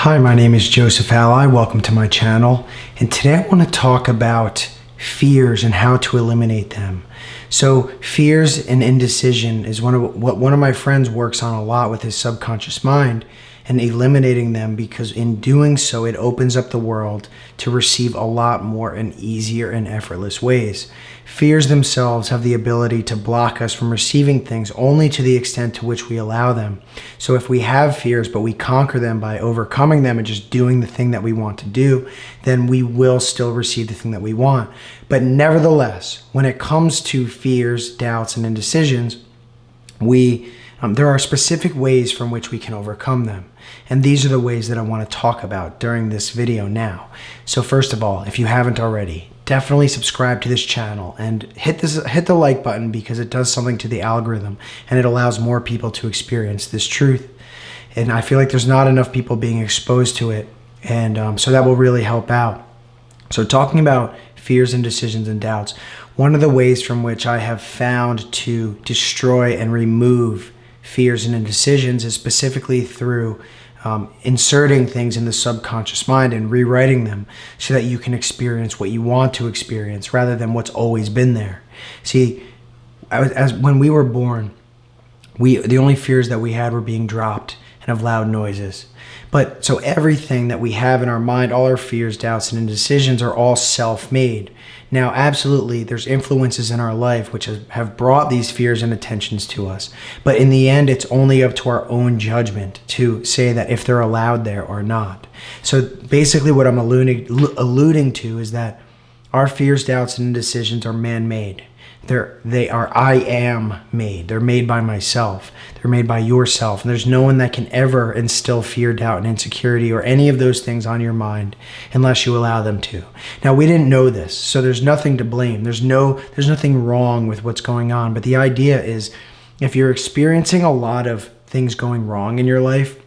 Hi, my name is Joseph Alai. Welcome to my channel. And today I want to talk about fears and how to eliminate them. So fears and indecision is what one of my friends works on a lot with his subconscious mind, and eliminating them, because in doing so it opens up the world to receive a lot more in easier and effortless ways. Fears themselves have the ability to block us from receiving things only to the extent to which we allow them. So if we have fears but we conquer them by overcoming them and just doing the thing that we want to do, then we will still receive the thing that we want. But nevertheless, when it comes to fears, doubts, and indecisions, there are specific ways from which we can overcome them. And these are the ways that I want to talk about during this video now. So first of all, if you haven't already, definitely subscribe to this channel and hit the like button, because it does something to the algorithm and it allows more people to experience this truth. And I feel like there's not enough people being exposed to it. And so that will really help out. So talking about fears, indecisions, and doubts, one of the ways from which I have found to destroy and remove fears and indecisions is specifically through inserting things in the subconscious mind and rewriting them so that you can experience what you want to experience rather than what's always been there. See, when we were born, the only fears that we had were being dropped and of loud noises. But so everything that we have in our mind, all our fears, doubts, and indecisions are all self-made. Now, absolutely, there's influences in our life which have brought these fears and attentions to us. But in the end, it's only up to our own judgment to say that if they're allowed there or not. So basically what I'm alluding to is that our fears, doubts, and indecisions are man-made. They are I am made. They're made by myself. They're made by yourself. And there's no one that can ever instill fear, doubt, and insecurity or any of those things on your mind unless you allow them to. Now, we didn't know this, so there's nothing to blame. There's nothing wrong with what's going on. But the idea is, if you're experiencing a lot of things going wrong in your life,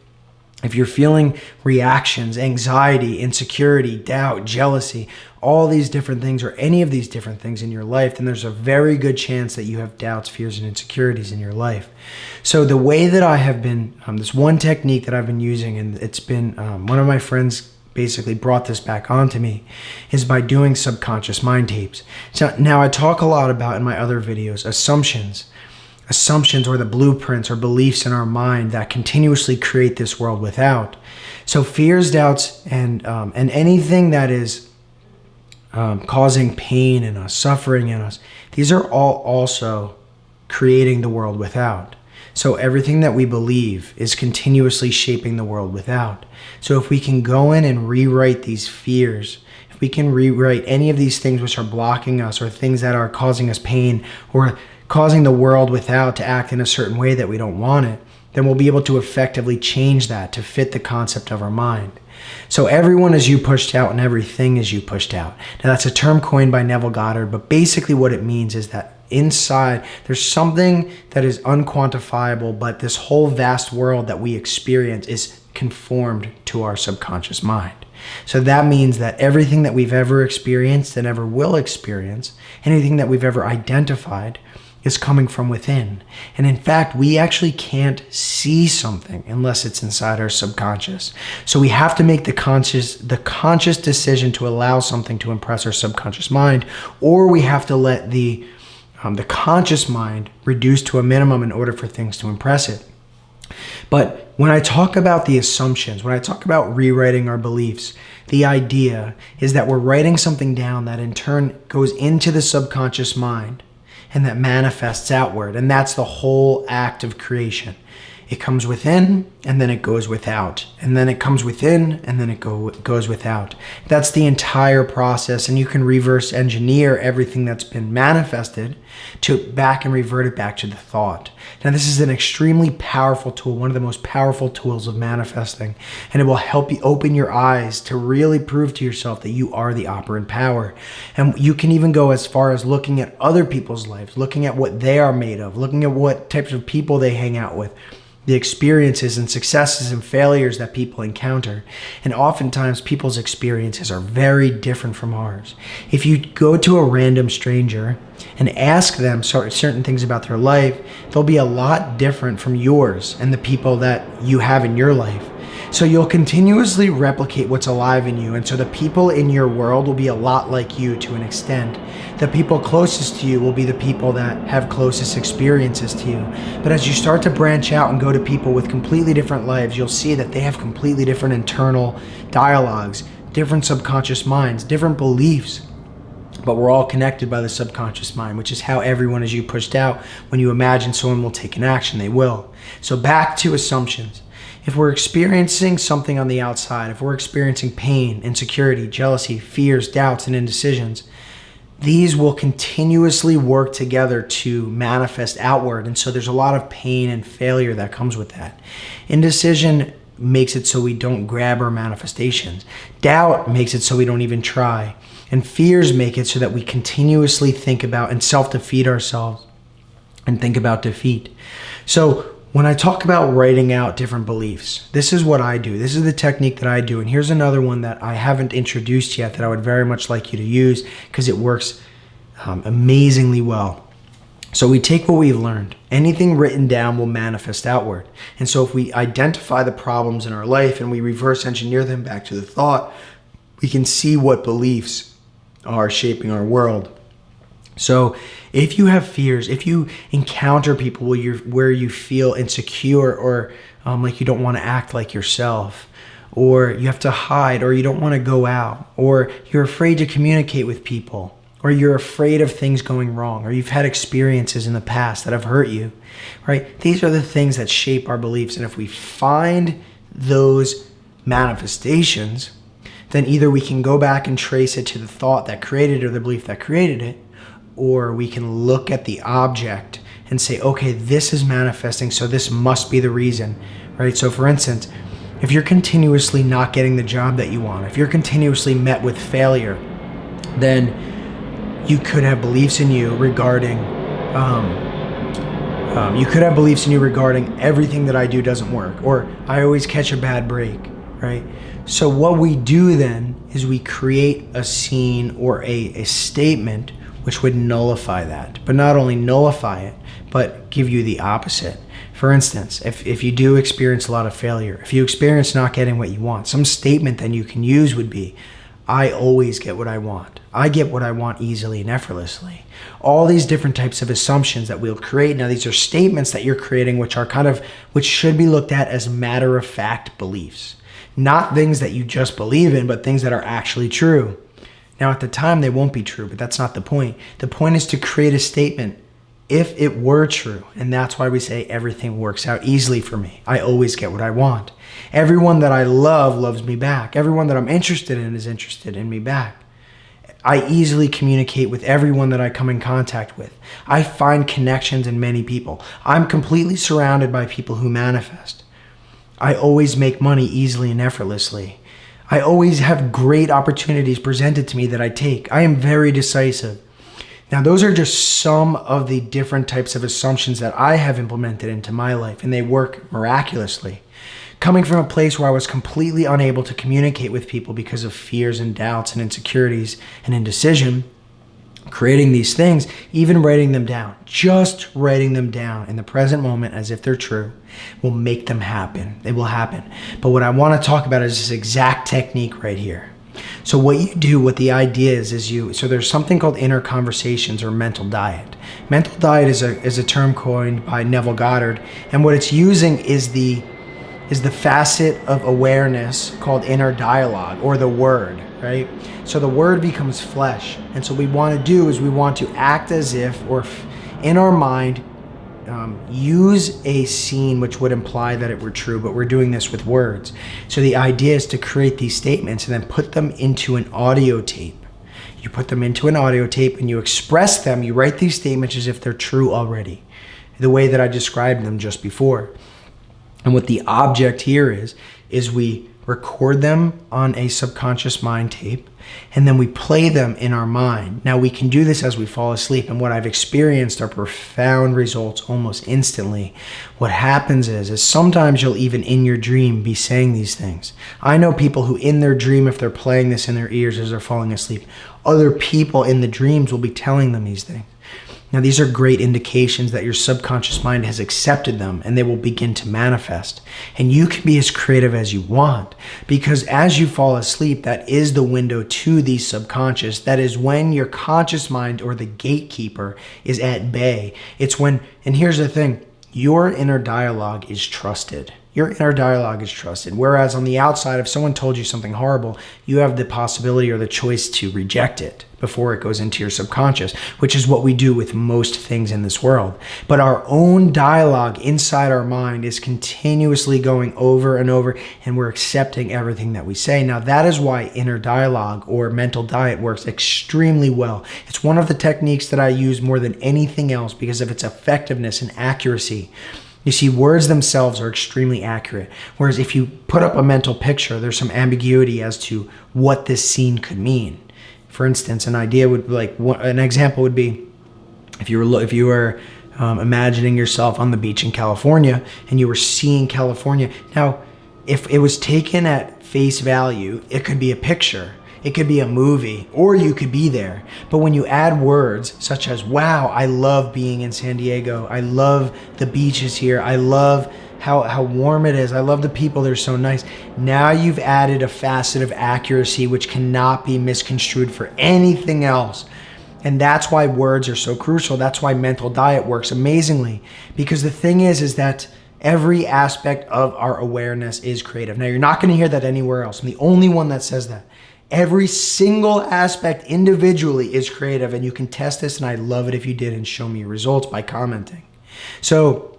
if you're feeling reactions, anxiety, insecurity, doubt, jealousy, all these different things, or any of these different things in your life, then there's a very good chance that you have doubts, fears, and insecurities in your life. So the way that I have been, this one technique that I've been using, and it's been, one of my friends basically brought this back onto me, is by doing subconscious mind tapes. So now I talk a lot about in my other videos, assumptions or the blueprints or beliefs in our mind that continuously create this world without. So fears, doubts, and anything that is causing pain in us, suffering in us, these are all also creating the world without. So everything that we believe is continuously shaping the world without. So if we can go in and rewrite these fears, if we can rewrite any of these things which are blocking us, or things that are causing us pain, or causing the world without to act in a certain way that we don't want it, then we'll be able to effectively change that to fit the concept of our mind. So everyone is you pushed out and everything is you pushed out. Now that's a term coined by Neville Goddard, but basically what it means is that inside there's something that is unquantifiable, but this whole vast world that we experience is conformed to our subconscious mind. So that means that everything that we've ever experienced and ever will experience, anything that we've ever identified, is coming from within. And in fact, we actually can't see something unless it's inside our subconscious. So we have to make the conscious decision to allow something to impress our subconscious mind, or we have to let the conscious mind reduce to a minimum in order for things to impress it. But when I talk about the assumptions, when I talk about rewriting our beliefs, the idea is that we're writing something down that in turn goes into the subconscious mind and that manifests outward. And that's the whole act of creation. It comes within and then it goes without. And then it comes within and then it goes without. That's the entire process. And you can reverse engineer everything that's been manifested back and revert it back to the thought. Now this is an extremely powerful tool, one of the most powerful tools of manifesting. And it will help you open your eyes to really prove to yourself that you are the operant power. And you can even go as far as looking at other people's lives, looking at what they are made of, looking at what types of people they hang out with, the experiences and successes and failures that people encounter. And oftentimes people's experiences are very different from ours. If you go to a random stranger and ask them certain things about their life, they'll be a lot different from yours and the people that you have in your life. So you'll continuously replicate what's alive in you. And so the people in your world will be a lot like you to an extent. The people closest to you will be the people that have closest experiences to you. But as you start to branch out and go to people with completely different lives, you'll see that they have completely different internal dialogues, different subconscious minds, different beliefs. But we're all connected by the subconscious mind, which is how everyone, as you pushed out, when you imagine someone will take an action, they will. So back to assumptions. If we're experiencing something on the outside, if we're experiencing pain, insecurity, jealousy, fears, doubts, and indecisions, these will continuously work together to manifest outward. And so there's a lot of pain and failure that comes with that. Indecision makes it so we don't grab our manifestations. Doubt makes it so we don't even try. And fears make it so that we continuously think about and self-defeat ourselves and think about defeat. So when I talk about writing out different beliefs, this is what I do. This is the technique that I do. And here's another one that I haven't introduced yet that I would very much like you to use because it works amazingly well. So we take what we've learned. Anything written down will manifest outward. And so if we identify the problems in our life and we reverse engineer them back to the thought, we can see what beliefs are shaping our world. So if you have fears, if you encounter people where you feel insecure or like you don't want to act like yourself, or you have to hide, or you don't want to go out, or you're afraid to communicate with people, or you're afraid of things going wrong, or you've had experiences in the past that have hurt you, right? These are the things that shape our beliefs. And if we find those manifestations, then either we can go back and trace it to the thought that created it or the belief that created it, or we can look at the object and say, okay, this is manifesting, so this must be the reason, right? So for instance, if you're continuously not getting the job that you want, if you're continuously met with failure, then you could have beliefs in you regarding, everything that I do doesn't work, or I always catch a bad break, right? So what we do then is we create a scene or a statement which would nullify that, but not only nullify it, but give you the opposite. For instance, if you do experience a lot of failure, if you experience not getting what you want, some statement then you can use would be, I always get what I want. I get what I want easily and effortlessly. All these different types of assumptions that we'll create. Now, these are statements that you're creating, which should be looked at as matter-of-fact beliefs. Not things that you just believe in, but things that are actually true. Now, at the time, they won't be true, but that's not the point. The point is to create a statement if it were true. And that's why we say everything works out easily for me. I always get what I want. Everyone that I love loves me back. Everyone that I'm interested in is interested in me back. I easily communicate with everyone that I come in contact with. I find connections in many people. I'm completely surrounded by people who manifest. I always make money easily and effortlessly. I always have great opportunities presented to me that I take. I am very decisive. Now, those are just some of the different types of assumptions that I have implemented into my life, and they work miraculously. Coming from a place where I was completely unable to communicate with people because of fears and doubts and insecurities and indecision, creating these things, even writing them down, just writing them down in the present moment as if they're true, will make them happen. They will happen. But what I want to talk about is this exact technique right here. So what you do, what the idea is so there's something called inner conversations or mental diet. Mental diet is a term coined by Neville Goddard, and what it's using is the facet of awareness called inner dialogue, or the word, right? So the word becomes flesh. And so what we want to do is we want to act as if, or in our mind, use a scene which would imply that it were true, but we're doing this with words. So the idea is to create these statements and then put them into an audio tape. You put them into an audio tape and you express them. You write these statements as if they're true already, the way that I described them just before. And what the object here is we record them on a subconscious mind tape, and then we play them in our mind. Now, we can do this as we fall asleep, and what I've experienced are profound results almost instantly. What happens is sometimes you'll even in your dream be saying these things. I know people who in their dream, if they're playing this in their ears as they're falling asleep, other people in the dreams will be telling them these things. Now, these are great indications that your subconscious mind has accepted them and they will begin to manifest. And you can be as creative as you want, because as you fall asleep, that is the window to the subconscious. That is when your conscious mind, or the gatekeeper, is at bay. It's when, and here's the thing, your inner dialogue is trusted. Your inner dialogue is trusted. Whereas on the outside, if someone told you something horrible, you have the possibility or the choice to reject it before it goes into your subconscious, which is what we do with most things in this world. But our own dialogue inside our mind is continuously going over and over, and we're accepting everything that we say. Now, that is why inner dialogue or mental diet works extremely well. It's one of the techniques that I use more than anything else because of its effectiveness and accuracy. You see, words themselves are extremely accurate. Whereas if you put up a mental picture, there's some ambiguity as to what this scene could mean. For instance, an example would be if you were imagining yourself on the beach in California and you were seeing California. Now, if it was taken at face value, it could be a picture. It could be a movie, or you could be there. But when you add words such as, wow, I love being in San Diego. I love the beaches here. I love how warm it is. I love the people. They're so nice. Now you've added a facet of accuracy which cannot be misconstrued for anything else. And that's why words are so crucial. That's why mental diet works amazingly. Because the thing is that every aspect of our awareness is creative. Now, you're not going to hear that anywhere else. I'm the only one that says that. Every single aspect individually is creative, and you can test this, and I'd love it if you did and show me your results by commenting. So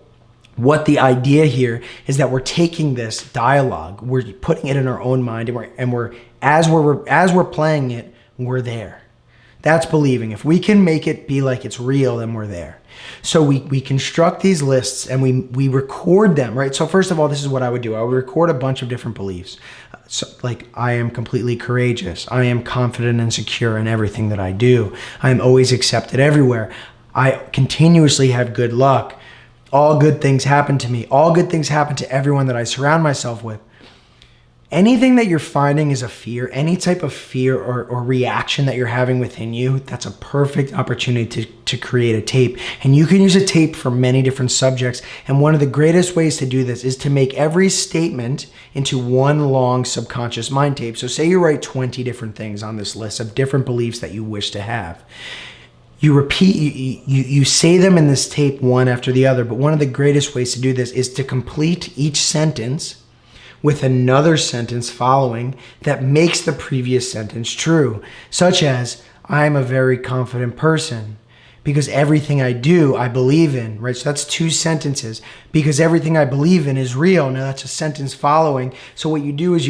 what the idea here is that we're taking this dialogue, we're putting it in our own mind, and we're as we're playing it, we're there. That's believing. If we can make it be like it's real, then we're there. So we construct these lists and we record them, right? So first of all, this is what I would do. I would record a bunch of different beliefs. So, like, I am completely courageous. I am confident and secure in everything that I do. I am always accepted everywhere. I continuously have good luck. All good things happen to me. All good things happen to everyone that I surround myself with. Anything that you're finding is a fear, any type of fear or reaction that you're having within you, that's a perfect opportunity to create a tape. And you can use a tape for many different subjects. And one of the greatest ways to do this is to make every statement into one long subconscious mind tape. So say you write 20 different things on this list of different beliefs that you wish to have. You repeat, you say them in this tape one after the other. But one of the greatest ways to do this is to complete each sentence with another sentence following that makes the previous sentence true, such as, I'm a very confident person because everything I do, I believe in, right? So that's two sentences. Because everything I believe in is real. Now that's a sentence following. So what you do is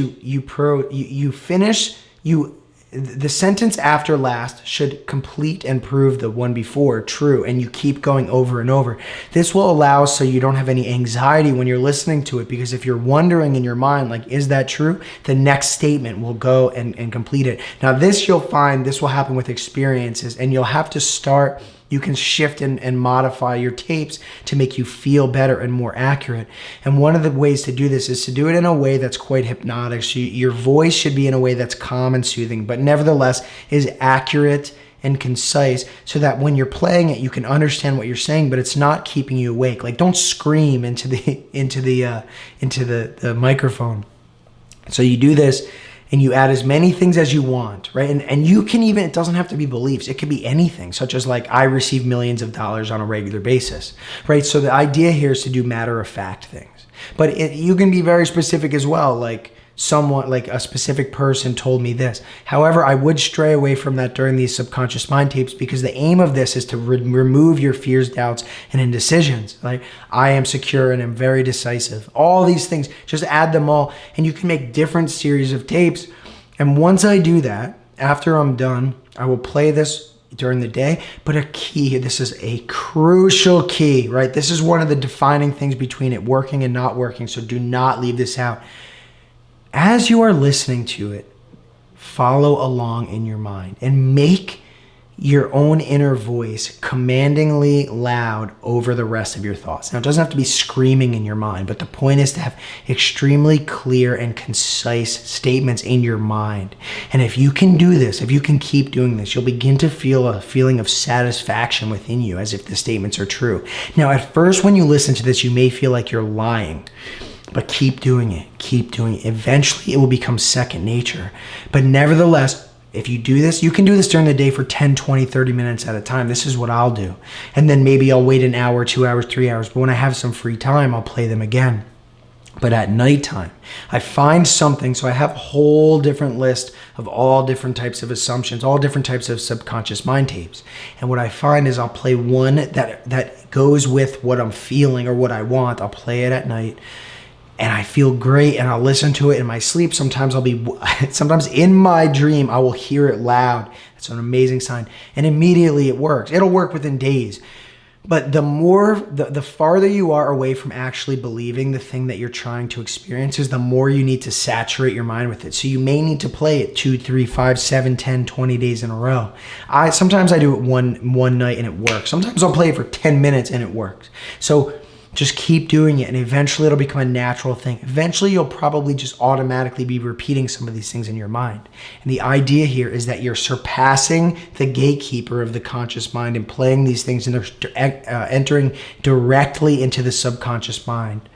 the sentence after last should complete and prove the one before true, and you keep going over and over. This will allow so you don't have any anxiety when you're listening to it, because if you're wondering in your mind, like, is that true? The next statement will go and complete it. Now this, you'll find this will happen with experiences, and you'll have to start. You can shift and modify your tapes to make you feel better and more accurate. And one of the ways to do this is to do it in a way that's quite hypnotic. So your voice should be in a way that's calm and soothing, but nevertheless is accurate and concise, so that when you're playing it, you can understand what you're saying, but it's not keeping you awake. Like, don't scream into the microphone. So you do this, and you add as many things as you want, right? And you can even, it doesn't have to be beliefs. It could be anything, such as like, I receive millions of dollars on a regular basis, right? So the idea here is to do matter-of-fact things. But you can be very specific as well, like someone, like a specific person told me this. However, I would stray away from that during these subconscious mind tapes, because the aim of this is to remove your fears, doubts, and indecisions. Like, I am secure and am very decisive. All these things, just add them all, and you can make different series of tapes. And once I do that, after I'm done, I will play this during the day. But a key, this is a crucial key, right? This is one of the defining things between it working and not working, so do not leave this out. As you are listening to it, follow along in your mind and make your own inner voice commandingly loud over the rest of your thoughts. Now, it doesn't have to be screaming in your mind, but the point is to have extremely clear and concise statements in your mind. And if you can do this, if you can keep doing this, you'll begin to feel a feeling of satisfaction within you as if the statements are true. Now, at first, when you listen to this, you may feel like you're lying. But keep doing it. Keep doing it. Eventually, it will become second nature. But nevertheless, if you do this, you can do this during the day for 10, 20, 30 minutes at a time. This is what I'll do. And then maybe I'll wait an hour, 2 hours, 3 hours. But when I have some free time, I'll play them again. But at nighttime, I find something. So I have a whole different list of all different types of assumptions, all different types of subconscious mind tapes. And what I find is I'll play one that goes with what I'm feeling or what I want. I'll play it at night. And I feel great, and I'll listen to it in my sleep. Sometimes sometimes in my dream, I will hear it loud. That's an amazing sign. And immediately it works. It'll work within days. But the farther you are away from actually believing the thing that you're trying to experience is the more you need to saturate your mind with it. So you may need to play it 2, 3, 5, 7, 10, 20 days in a row. Sometimes I do it one night and it works. Sometimes I'll play it for 10 minutes and it works. So just keep doing it, and eventually it'll become a natural thing. Eventually, you'll probably just automatically be repeating some of these things in your mind. And the idea here is that you're surpassing the gatekeeper of the conscious mind and playing these things and entering directly into the subconscious mind.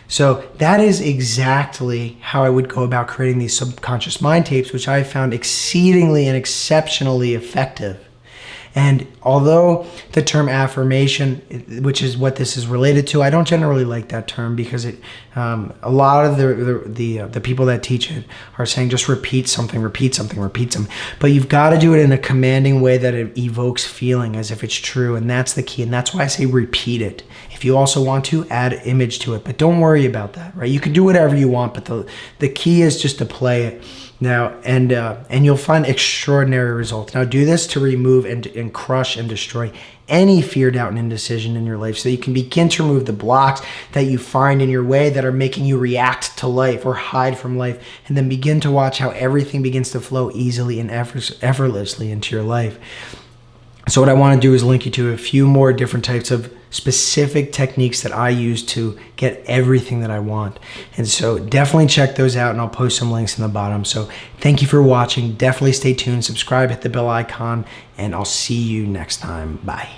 So that is exactly how I would go about creating these subconscious mind tapes, which I found exceedingly and exceptionally effective. And although the term affirmation, which is what this is related to, I don't generally like that term because a lot of the people that teach it are saying just repeat something. But you've got to do it in a commanding way that it evokes feeling as if it's true, and that's the key. And that's why I say repeat it. If you also want to, add image to it, but don't worry about that, right? You can do whatever you want, but the key is just to play it. Now, and you'll find extraordinary results. Now, do this to remove and crush and destroy any fear, doubt, and indecision in your life so that you can begin to remove the blocks that you find in your way that are making you react to life or hide from life, and then begin to watch how everything begins to flow easily and effortlessly into your life. So what I want to do is link you to a few more different types of specific techniques that I use to get everything that I want. And so definitely check those out, and I'll post some links in the bottom. So thank you for watching. Definitely stay tuned, subscribe, hit the bell icon, and I'll see you next time. Bye.